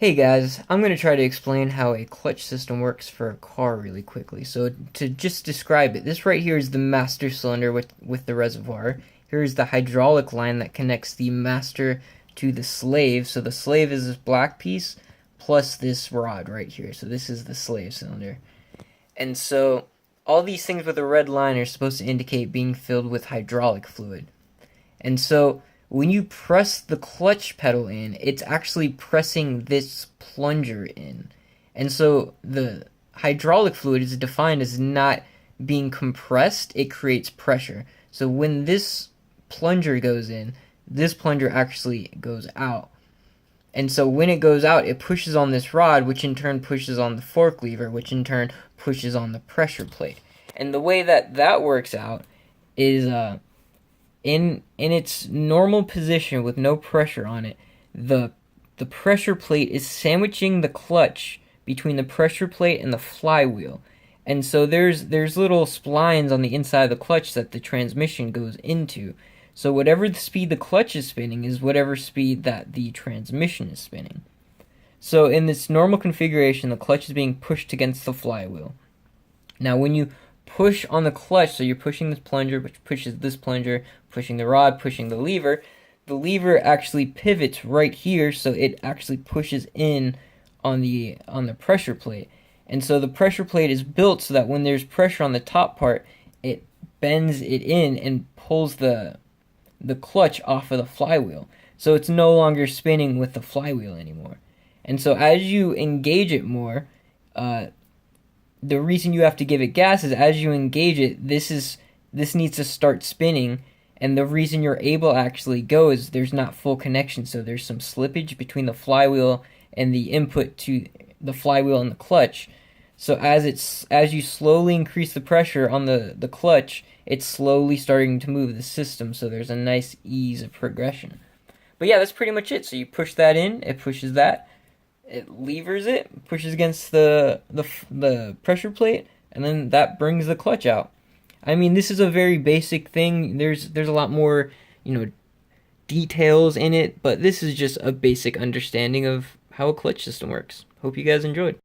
Hey guys, I'm going to try to explain how a clutch system works for a car really quickly. So to just describe it, this right here is the master cylinder with the reservoir. Here's the hydraulic line that connects the master to the slave. So the slave is this black piece plus this rod right here. So this is the slave cylinder. And so all these things with a red line are supposed to indicate being filled with hydraulic fluid. And so when you press the clutch pedal in, it's actually pressing this plunger in. And so the hydraulic fluid is defined as not being compressed, it creates pressure. So when this plunger goes in, this plunger actually goes out. And so when it goes out, it pushes on this rod, which in turn pushes on the fork lever, which in turn pushes on the pressure plate. And the way that that works out is in its normal position with no pressure on it, the pressure plate is sandwiching the clutch between the pressure plate and the flywheel. And so there's little splines on the inside of the clutch that the transmission goes into. So whatever the speed the clutch is spinning is whatever speed that the transmission is spinning. So in this normal configuration, the clutch is being pushed against the flywheel. Now when you push on the clutch, so you're pushing this plunger, which pushes this plunger, pushing the rod, pushing the lever actually pivots right here, so it actually pushes in on the pressure plate. And so the pressure plate is built so that when there's pressure on the top part, it bends it in and pulls the clutch off of the flywheel. So it's no longer spinning with the flywheel anymore. And so as you engage it more, the reason you have to give it gas is as you engage it, this needs to start spinning, and the reason you're able to actually go is there's not full connection, so there's some slippage between the flywheel and the input to the flywheel and the clutch. So as you slowly increase the pressure on the clutch, it's slowly starting to move the system, so there's a nice ease of progression. But yeah, that's pretty much it. So you push that in, it pushes that, it levers it, pushes against the pressure plate, and then that brings the clutch out. I mean, this is a very basic thing. There's a lot more, details in it, but this is just a basic understanding of how a clutch system works. Hope you guys enjoyed.